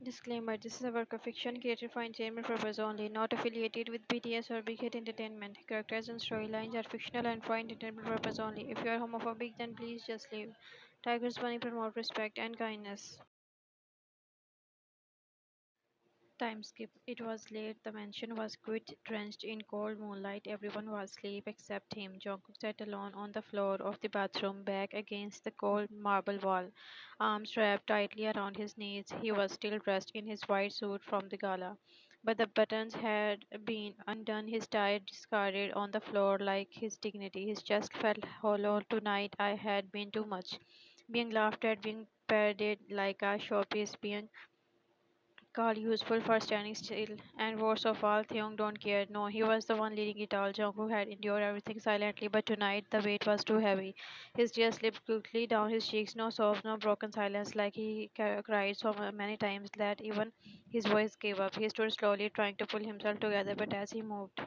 Disclaimer: this is a work of fiction created for entertainment purpose only, not affiliated with BTS or Big Hit Entertainment. Characters and storylines are fictional and for entertainment purpose only. If you are homophobic, then please just leave. Tigers Bunny promote respect and kindness. Time skip. It was late. The mansion was quite drenched in cold moonlight. Everyone was asleep except him. Jungkook sat alone on the floor of the bathroom, back against the cold marble wall, arms wrapped tightly around his knees. He was still dressed in his white suit from the gala, but the buttons had been undone. His tie discarded on the floor like his dignity. His chest felt hollow. Tonight I had been too much. Being laughed at, being paraded like a showpiece, being called useful for standing still, and worst of all, Taehyung don't care. No, he was the one leading it all. Jungkook had endured everything silently, but tonight the weight was too heavy. His tears slipped quickly down his cheeks, no sobs, no broken silence, like he cried so many times that even his voice gave up. He stood slowly, trying to pull himself together, but as he moved,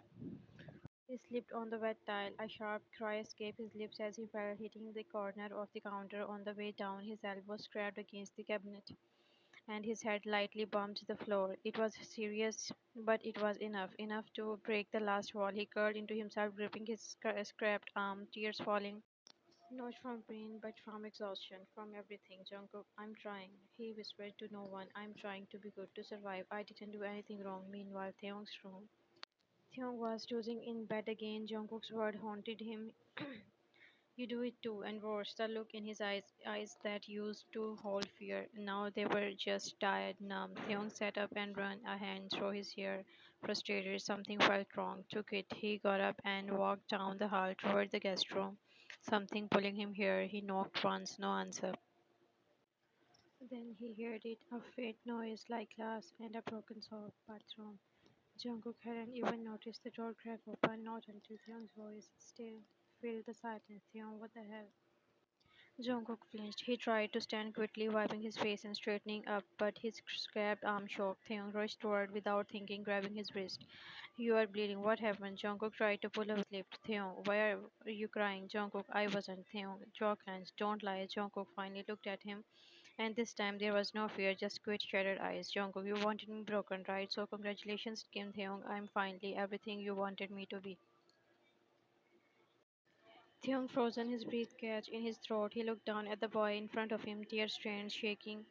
he slipped on the wet tile. A sharp cry escaped his lips as he fell, hitting the corner of the counter on the way down. His elbow scraped against the cabinet and his head lightly bumped the floor. It was serious, but it was enough to break the last wall. He curled into himself, gripping his scrapped arm, tears falling. Not from pain, but from exhaustion, from everything. Jungkook, I'm trying. He whispered to no one. I'm trying to be good, to survive. I didn't do anything wrong. Meanwhile, Taehyung's room. Taehyung was tossing in bed again. Jungkook's word haunted him. You do it too, and worse, the look in his eyes that used to hold fear. Now they were just tired, numb. Theon sat up and ran a hand through his hair, frustrated. Something felt wrong. Took it. He got up and walked down the hall toward the guest room. Something pulling him here. He knocked once, no answer. Then he heard it, a faint noise like glass and a broken sob. Bathroom. Jungkook hadn't even noticed the door crack open, not until Theon's voice still filled the silence. Theon, what the hell? Jungkook flinched. He tried to stand quickly, wiping his face and straightening up, but his scrapped arm shook. Taehyung rushed toward without thinking, grabbing his wrist. You are bleeding. What happened? Jungkook tried to pull up his lip. Taehyung, why are you crying? Jungkook, I wasn't. Taehyung, jaw clenched. Don't lie. Jungkook finally looked at him, and this time there was no fear, just quick, shattered eyes. Jungkook, you wanted me broken, right? So congratulations, Kim Taehyung. I'm finally everything you wanted me to be. Theon frozen, his breath catch in his throat. He looked down at the boy in front of him, tear-stained, shaking,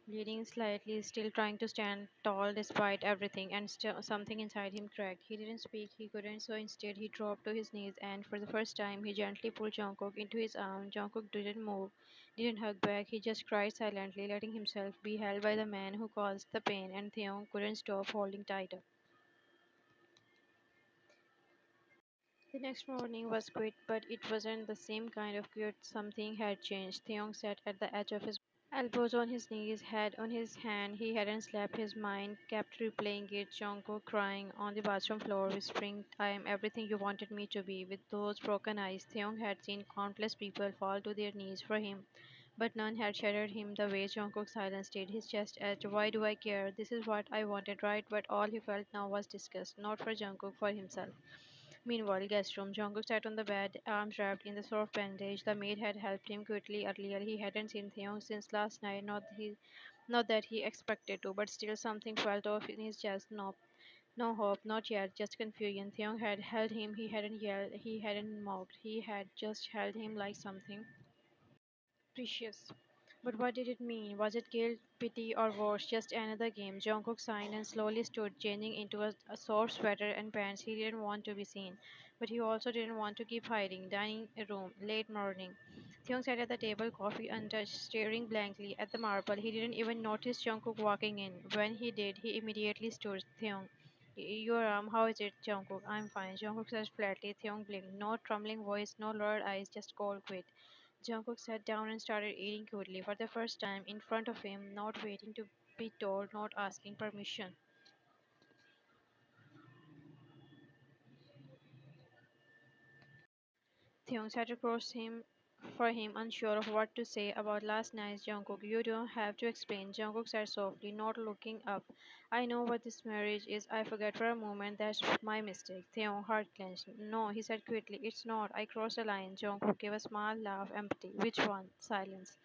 bleeding slightly, still trying to stand tall despite everything, and still something inside him cracked. He didn't speak, he couldn't, so instead he dropped to his knees, and for the first time he gently pulled Jungkook into his arms. Jungkook didn't move, didn't hug back, he just cried silently, letting himself be held by the man who caused the pain, and Theon couldn't stop holding tighter. The next morning was quiet, but it wasn't the same kind of quiet. Something had changed. Theon sat at the edge of his elbows on his knees, head on his hand. He hadn't slept. His mind kept replaying it. Jungkook crying on the bathroom floor, whispering, I am everything you wanted me to be. With those broken eyes, Theon had seen countless people fall to their knees for him, but none had shattered him the way Jungkook's silence did. His chest edged. Why do I care? This is what I wanted, right? But all he felt now was disgust, not for Jungkook, for himself. Meanwhile, guest room. Jungkook sat on the bed, arms wrapped in the soft bandage. The maid had helped him quickly earlier. He hadn't seen Theon since last night. Not that he expected to, but still something felt off in his chest. No, no hope, not yet. Just confusion. Theon had held him. He hadn't yelled. He hadn't mocked. He had just held him like something precious. But what did it mean? Was it guilt, pity, or worse, just another game? Jungkook signed and slowly stood, changing into a soft sweater and pants. He didn't want to be seen, but he also didn't want to keep hiding. Dining room, late morning. Theung sat at the table, coffee untouched, staring blankly at the marble. He didn't even notice Jungkook walking in. When he did, he immediately stood. Theung, your arm, how is it, Jungkook? I'm fine. Jungkook said flatly. Theung blinked. No trembling voice, no lowered eyes, just cold grit. Jungkook sat down and started eating quickly for the first time in front of him, not waiting to be told, not asking permission. Theung sat across him for him, unsure of what to say about last night's Jungkook. You don't have to explain, Jungkook said softly, not looking up. I know what this marriage is. I forget for a moment. That's my mistake. Theung heart clenched. No, he said quickly. It's not. I crossed a line. Jungkook gave a small laugh, empty. Which one? Silence.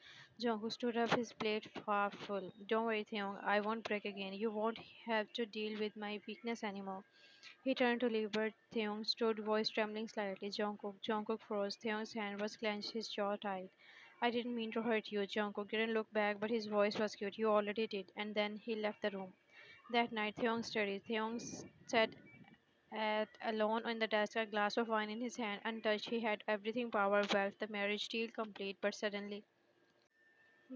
Jungkook stood up, his plate half full. Don't worry, Taehyung, I won't break again. You won't have to deal with my weakness anymore. He turned to leave, but Taehyung stood, voice trembling slightly. Jungkook froze. Taehyung's hand was clenched, his jaw tight. I didn't mean to hurt you. Jungkook didn't look back, but his voice was cute. You already did. And then he left the room. That night, Taehyung studied. Sat at alone on the desk, a glass of wine in his hand, untouched. He had everything: power, wealth, the marriage deal complete.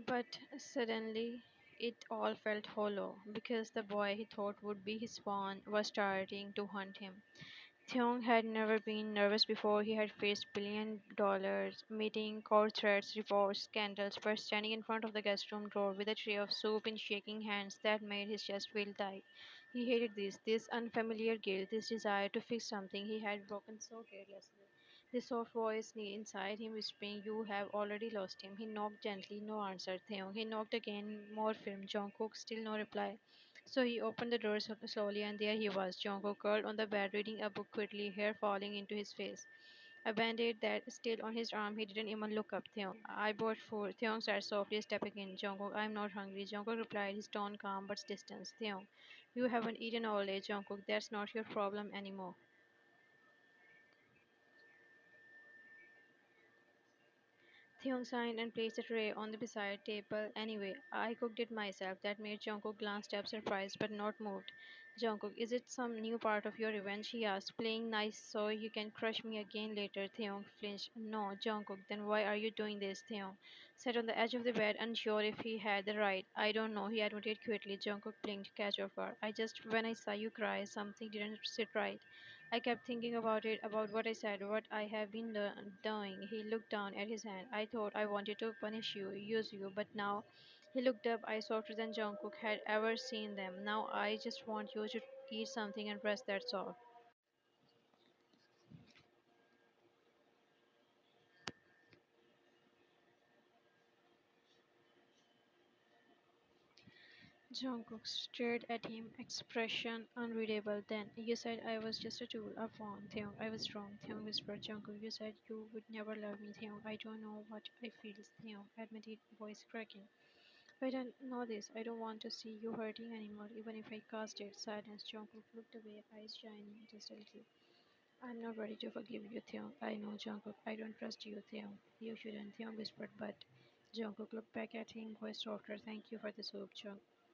But suddenly, it all felt hollow because the boy he thought would be his pawn was starting to hunt him. Theong had never been nervous before. He had faced $1 billion meeting, court threats, reports, scandals, but standing in front of the guest room door with a tray of soup in shaking hands, that made his chest feel tight. He hated this unfamiliar guilt, this desire to fix something he had broken so carelessly. The soft voice inside him whispering, "You have already lost him." He knocked gently, no answer. Theong. He knocked again, more firm. Jungkook, still no reply. So he opened the door slowly, and there he was, Jungkook, curled on the bed, reading a book quickly, hair falling into his face. A band-aid that still on his arm, he didn't even look up. Theon, I bought food. Theon said softly, stepping in. Jungkook, I'm not hungry. Jungkook replied, his tone calm but distant. Theon, you haven't eaten all day, Jungkook. That's not your problem anymore. Theon signed and placed the tray on the beside table. Anyway, I cooked it myself. That made Jungkook glance up, surprised but not moved. Jungkook, is it some new part of your revenge? He asked, playing nice so you can crush me again later. Theon flinched. No, Jungkook, then why are you doing this? Theon sat on the edge of the bed, unsure if he had the right. I don't know, he admitted quickly. Jungkook blinked, catch of her. When I saw you cry, something didn't sit right. I kept thinking about it, about what I said, what I have been doing. He looked down at his hand. I thought I wanted to punish you, use you, but now he looked up, eyes softer than Jungkook had ever seen them. Now I just want you to eat something and rest, that's all. Jungkook stared at him, expression unreadable. Then, you said I was just a tool, a pawn. Theon, I was wrong. Theon whispered. Jungkook, you said you would never love me. Theon, I don't know what I feel. Theon admitted, voice cracking. I don't know this. I don't want to see you hurting anymore, even if I caused it. Silence. Jungkook looked away, eyes shining just a little. I'm not ready to forgive you, Theon. I know, Jungkook. I don't trust you, Theon. You shouldn't, Theon whispered, but Jungkook looked back at him, voice softer. Thank you for the soup,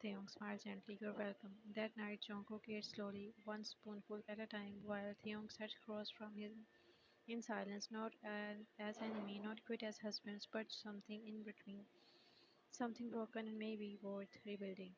Theon smiled gently. You're welcome. That night, Jungkook ate slowly, one spoonful at a time, while Theon sat across from him in silence, not as enemy, not quit as husbands, but something in between. Something broken and maybe worth rebuilding.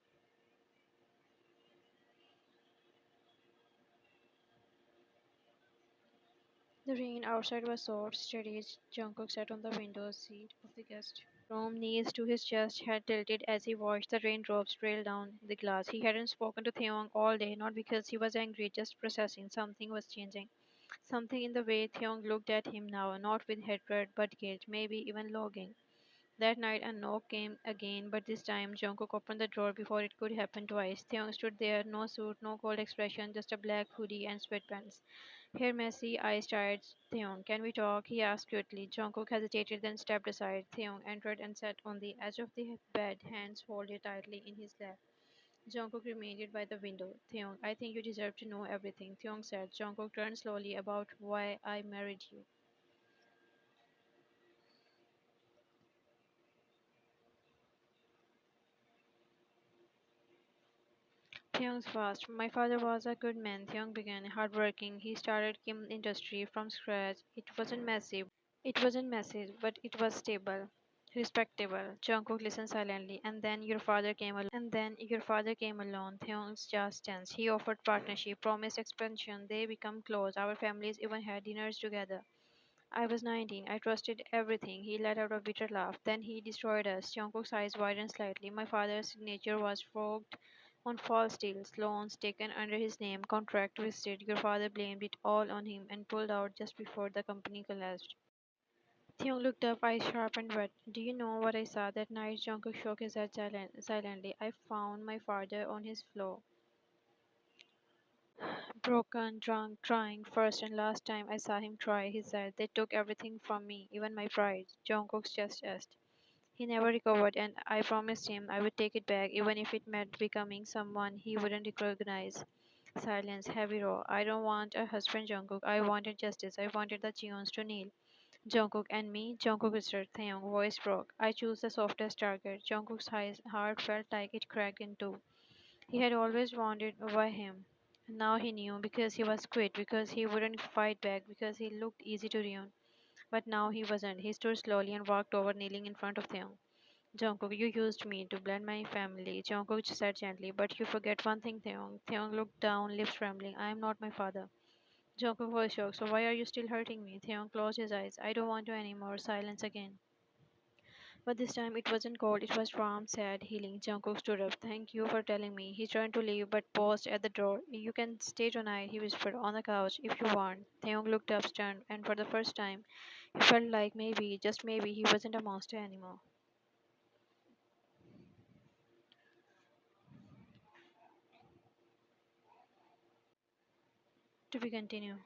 The rain outside was soft, steady. Jungkook sat on the window seat of the guest room, knees to his chest, head tilted as he watched the raindrops trail down the glass. He hadn't spoken to Theon all day, not because he was angry, just processing. Something was changing. Something in the way Theon looked at him now, not with hatred but guilt, maybe even longing. That night a knock came again, but this time Jungkook opened the door before it could happen twice. Theon stood there, no suit, no cold expression, just a black hoodie and sweatpants. Her messy eyes tired. Theon, can we talk? He asked quickly. Jungkook hesitated, then stepped aside. Theon entered and sat on the edge of the bed, hands folded tightly in his lap. Jungkook remained by the window. Theon, I think you deserve to know everything, Theon said. Jungkook turned slowly about why I married you. Theon's fast. My father was a good man, Theon began, hardworking. He started Kim Industry from scratch. It wasn't massive, but it was stable, respectable. Jungkook listened silently, and then your father came along. Theon's just tense. He offered partnership, promised expansion. They become close. Our families even had dinners together. I was 19. I trusted everything. He let out a bitter laugh. Then he destroyed us. Jungkook's eyes widened slightly. My father's signature was forged on false deals, loans taken under his name, contract twisted. Your father blamed it all on him and pulled out just before the company collapsed. Theon looked up, eyes sharp and wet. Do you know what I saw that night? Jungkook shook his head silently. I found my father on his floor, broken, drunk, trying. First and last time I saw him try, he said. They took everything from me, even my pride. Jungkook's chest asked. He never recovered, and I promised him I would take it back, even if it meant becoming someone he wouldn't recognize. Silence, heavy roar. I don't want a husband, Jungkook. I wanted justice. I wanted the Cheons to kneel. Jungkook and me, Jungkook whispered. Taehyung voice broke. I choose the softest target. Jungkook's heart felt like it cracked in two. He had always wanted over him. Now he knew because he was quit, because he wouldn't fight back, because he looked easy to ruin. But now he wasn't. He stood slowly and walked over, kneeling in front of Taehyung. Jungkook, you used me to blend my family, Jungkook said gently, but you forget one thing, Taehyung. Taehyung looked down, lips trembling. I am not my father. Jungkook was shocked. So why are you still hurting me? Taehyung closed his eyes. I don't want you anymore. Silence again. But this time it wasn't cold, it was warm, sad, healing. Jungkook stood up. Thank you for telling me. He turned to leave but paused at the door. You can stay tonight, he whispered, on the couch if you want. Taehyung looked up, stunned, and for the first time, he felt like maybe, just maybe, he wasn't a monster anymore. To be continued.